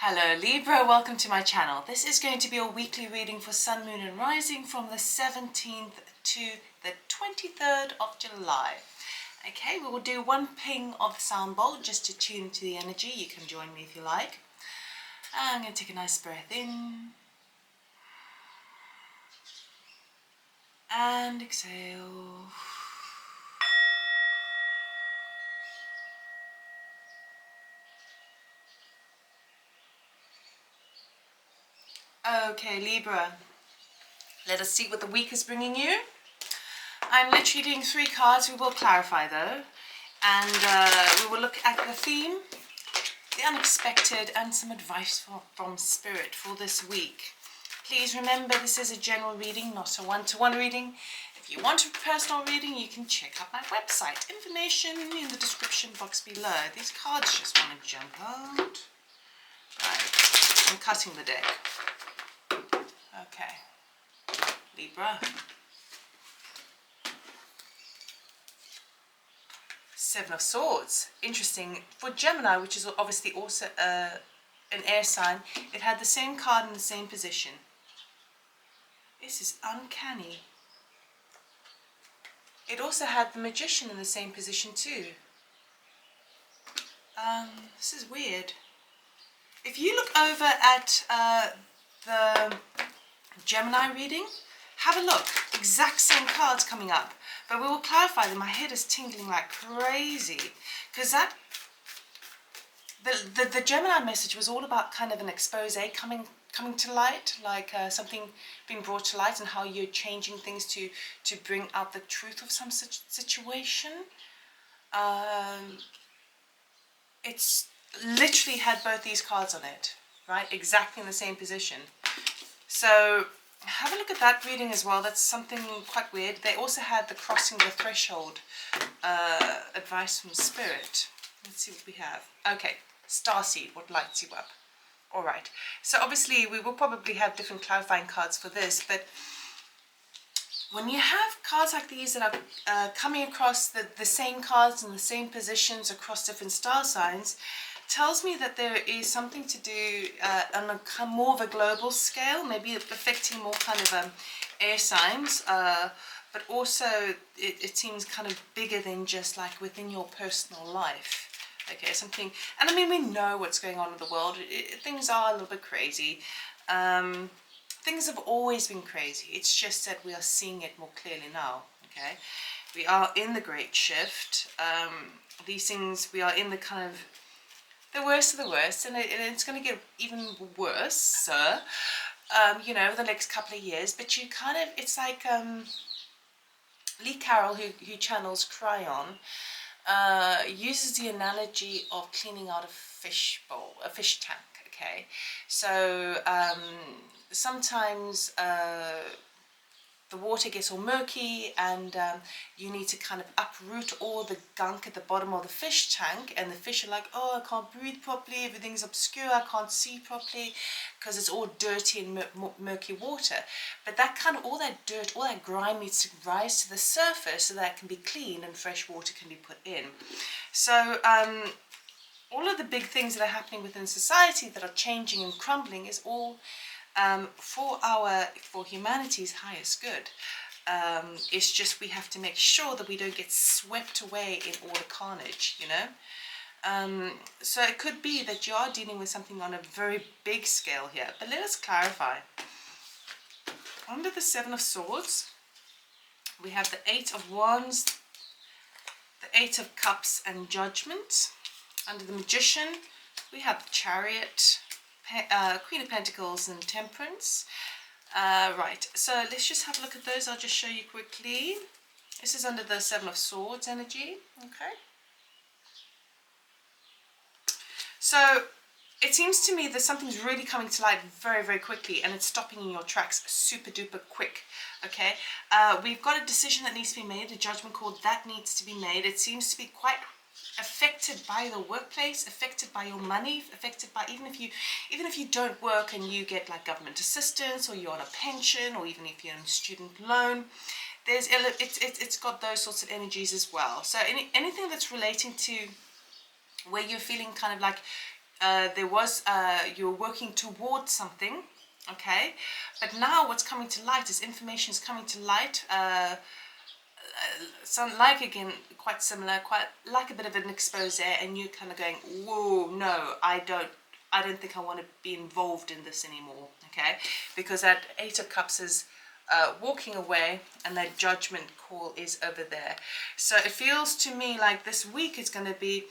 Hello Libra, welcome to my channel. This is going to be a weekly reading for Sun, Moon and Rising from the 17th to the 23rd of July. Okay, we will do one ping of the sound bowl just to tune into the energy. You can join me if you like. I'm going to take a nice breath in and exhale. Okay, Libra, let us see what the week is bringing you. I'm literally doing 3 cards. We will clarify though, and we will look at the theme, the unexpected, and some advice from Spirit for this week. Please remember, this is a general reading, not a one-to-one reading. If you want a personal reading, you can check out my website. Information in the description box below. These cards just want to jump out. Right, I'm cutting the deck. Okay, Libra. 7 of Swords. Interesting. For Gemini, which is obviously also an air sign, it had the same card in the same position. This is uncanny. It also had the Magician in the same position too. This is weird. If you look over at the Gemini reading, have a look. Exact same cards coming up. But we will clarify them. My head is tingling like crazy. Because that the Gemini message was all about kind of an expose coming to light, like something being brought to light, and how you're changing things to bring out the truth of some such situation. It's literally had both these cards on it, right? Exactly in the same position. So have a look at that reading as well. That's something quite weird. They also had the crossing the threshold advice from Spirit. Let's see what we have. Okay, Starseed, what lights you up? All right. So obviously we will probably have different clarifying cards for this, but when you have cards like these that are coming across the same cards in the same positions across different star signs, tells me that there is something to do on a more of a global scale, maybe affecting more kind of air signs, but also it seems kind of bigger than just like within your personal life. Okay, something, and I mean, we know what's going on in the world. Things are a little bit crazy. Things have always been crazy. It's just that we are seeing it more clearly now. Okay, we are in the great shift. These things, we are in the kind of the worst of the worst, and it's going to get even worse, you know, over the next couple of years. But you kind of, it's like Lee Carroll, who channels Cryon, uses the analogy of cleaning out a fish bowl, a fish tank. Okay, so sometimes the water gets all murky, and you need to kind of uproot all the gunk at the bottom of the fish tank, and the fish are like, oh, I can't breathe properly, everything's obscure, I can't see properly, because it's all dirty and murky water. But that kind of, all that dirt, all that grime needs to rise to the surface so that it can be cleaned and fresh water can be put in. So all of the big things that are happening within society that are changing and crumbling is all for humanity's highest good. It's just we have to make sure that we don't get swept away in all the carnage, you know. So it could be that you are dealing with something on a very big scale here, but let us clarify. Under the 7 of Swords, we have the 8 of Wands, the 8 of Cups and Judgment. Under the Magician, we have the Chariot, Queen of Pentacles and Temperance. Right, so let's just have a look at those. I'll just show you quickly. This is under the 7 of Swords energy. Okay. So it seems to me that something's really coming to light very, very quickly, and it's stopping in your tracks super duper quick. Okay. We've got a decision that needs to be made, a judgment call that needs to be made. It seems to be quite affected by the workplace, affected by your money, affected by even if you don't work and you get like government assistance, or you're on a pension, or even if you're on a student loan, it's got those sorts of energies as well. So anything that's relating to where you're feeling kind of like there was you're working towards something, okay, but now what's coming to light is information is coming to light. Sound like, again, quite similar, quite like a bit of an expose, and you kind of going, whoa, no, I don't think I want to be involved in this anymore, okay, because that Eight of Cups is walking away, and that judgment call is over there. So it feels to me like this week is going to be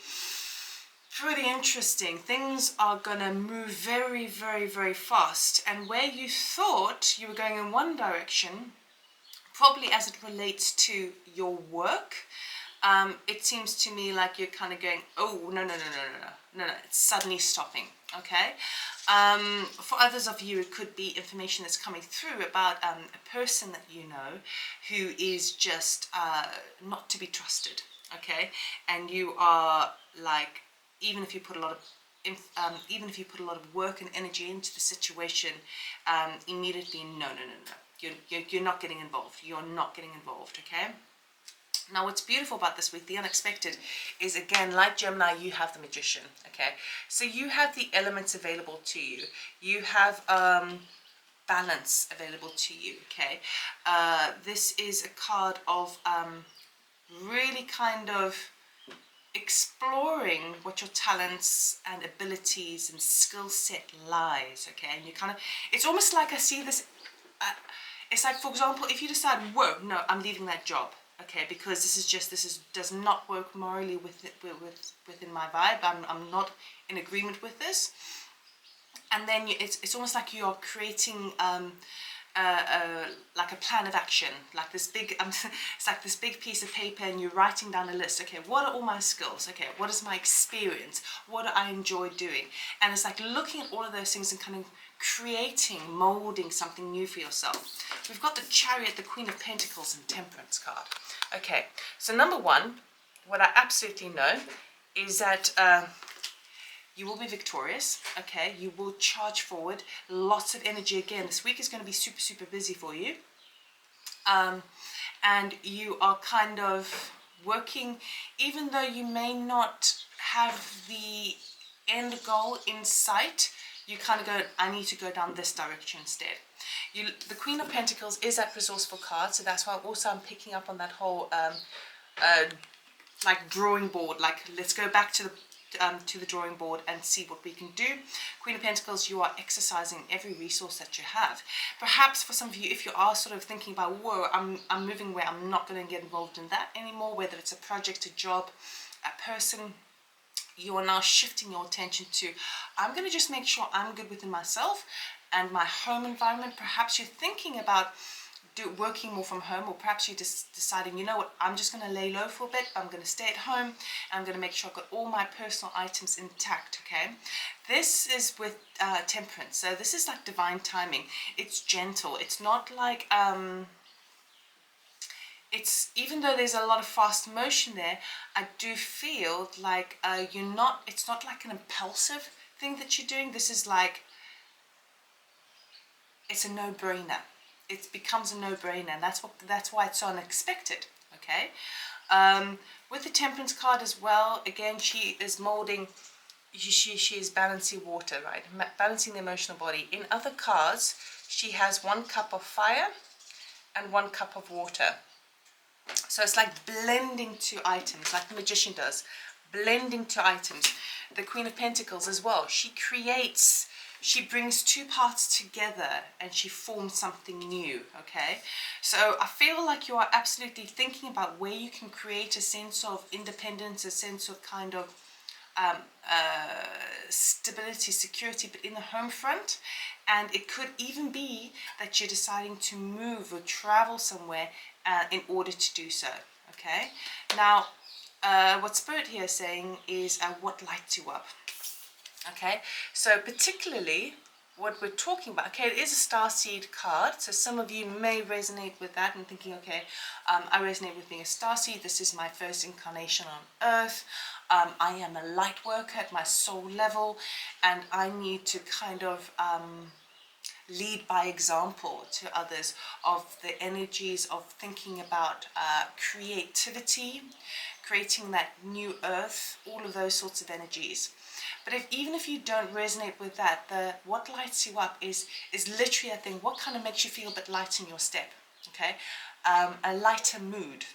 pretty interesting. Things are going to move very, very, very fast, and where you thought you were going in one direction, probably as it relates to your work, it seems to me like you're kind of going, oh, no, it's suddenly stopping, okay? For others of you, it could be information that's coming through about a person that you know who is just not to be trusted, okay? And you are like, even if you put a lot of work and energy into the situation, immediately, no. You're not getting involved. You're not getting involved, okay? Now, what's beautiful about this week, the unexpected, is, again, like Gemini, you have the Magician, okay? So you have the elements available to you. You have balance available to you, okay? This is a card of really kind of exploring what your talents and abilities and skill set lies, okay? And you kind of, it's almost like I see this, it's like, for example, if you decide, whoa, no, I'm leaving that job, okay, because this does not work morally within my vibe. I'm not in agreement with this. And then it's almost like you're creating like a plan of action, like this big it's like this big piece of paper, and you're writing down a list. Okay, what are all my skills? Okay, what is my experience? What do I enjoy doing? And it's like looking at all of those things and kind of creating, molding something new for yourself. We've got the Chariot, the Queen of Pentacles, and Temperance card. Okay, so number one, what I absolutely know is that you will be victorious, okay? You will charge forward. Lots of energy. Again, this week is going to be super, super busy for you. And you are kind of working, even though you may not have the end goal in sight, you kind of go, I need to go down this direction instead. The Queen of Pentacles is that resourceful card, so that's why also I'm picking up on that whole like drawing board, like let's go back to the drawing board and see what we can do. Queen of Pentacles, you are exercising every resource that you have. Perhaps for some of you, if you are sort of thinking about, whoa, I'm moving where I'm not going to get involved in that anymore, whether it's a project, a job, a person, you are now shifting your attention to, I'm going to just make sure I'm good within myself and my home environment. Perhaps you're thinking about working more from home, or perhaps you're just deciding, you know what, I'm just going to lay low for a bit. I'm going to stay at home, and I'm going to make sure I've got all my personal items intact, okay? This is with Temperance. So this is like divine timing. It's gentle. It's not like, it's, even though there's a lot of fast motion there, I do feel like it's not like an impulsive thing that you're doing. This is like, it's a no-brainer. It becomes a no-brainer, and that's why it's so unexpected, okay? With the Temperance card as well, again, she is molding, she is balancing water, right? Balancing the emotional body. In other cards, she has 1 cup of fire and 1 cup of water. So it's like blending 2 items, like the Magician does, blending 2 items. The Queen of Pentacles as well, she brings 2 parts together and she forms something new, okay? So I feel like you are absolutely thinking about where you can create a sense of independence, a sense of kind of stability, security, but in the home front. And it could even be that you're deciding to move or travel somewhere in order to do so, okay? Now, what Spirit here is saying is what lights you up. Okay, so particularly what we're talking about, okay, it is a starseed card, so some of you may resonate with that and thinking, okay, I resonate with being a starseed. This is my first incarnation on Earth. I am a light worker at my soul level, and I need to kind of lead by example to others of the energies of thinking about creativity, creating that new Earth, all of those sorts of energies. But even if you don't resonate with that, what lights you up is literally a thing. What kind of makes you feel a bit light in your step? Okay, a lighter mood.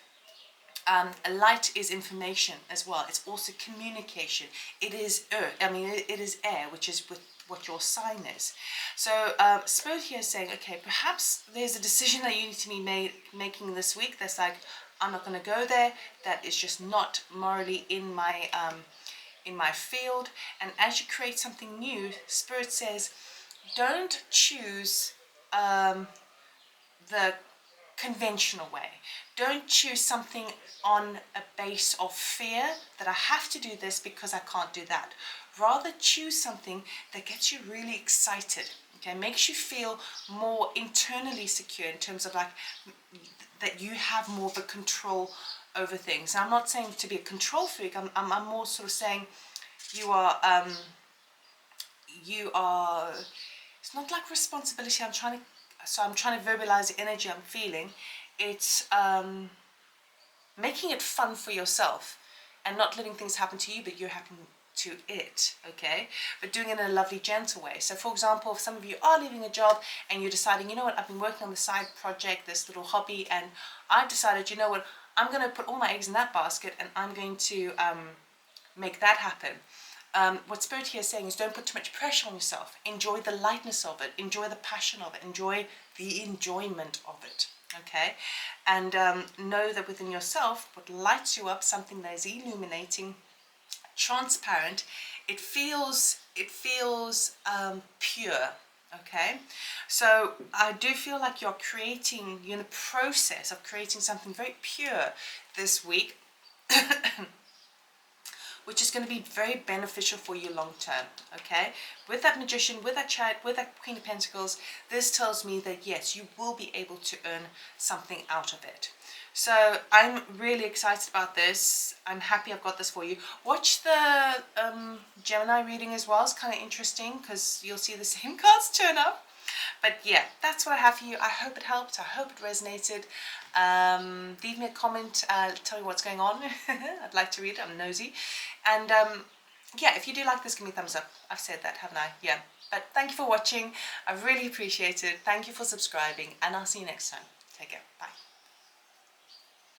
A light is information as well. It's also communication. It is earth. I mean, it is air, which is with what your sign is. So Spirit here is saying, okay, perhaps there's a decision that you need to be making this week. That's like, I'm not going to go there. That is just not morally in my field. And as you create something new, Spirit says, don't choose the conventional way. Don't choose something on a base of fear that I have to do this because I can't do that. Rather choose something that gets you really excited, okay, makes you feel more internally secure in terms of like that you have more of a control over things. And I'm not saying to be a control freak. I'm more sort of saying you are it's not like responsibility. I'm trying to verbalize the energy I'm feeling. It's making it fun for yourself and not letting things happen to you, but you're happening to it, okay? But doing it in a lovely, gentle way. So for example, if some of you are leaving a job and you're deciding, you know what, I've been working on the side project, this little hobby, and I've decided, you know what, I'm going to put all my eggs in that basket and I'm going to make that happen. What Spirit here is saying is don't put too much pressure on yourself. Enjoy the lightness of it. Enjoy the passion of it. Enjoy the enjoyment of it. Okay? And know that within yourself, what lights you up, something that is illuminating, transparent, it feels pure. Okay? So I do feel like you're in the process of creating something very pure this week. Which is going to be very beneficial for you long term, okay? With that Magician, with that Chariot, with that Queen of Pentacles, this tells me that yes, you will be able to earn something out of it. So I'm really excited about this. I'm happy I've got this for you. Watch the Gemini reading as well. It's kind of interesting because you'll see the same cards turn up. But yeah, that's what I have for you. I hope it helped. I hope it resonated. Leave me a comment. Tell me what's going on. I'd like to read it. I'm nosy. And yeah, if you do like this, give me a thumbs up. I've said that, haven't I? Yeah. But thank you for watching. I really appreciate it. Thank you for subscribing. And I'll see you next time. Take care. Bye.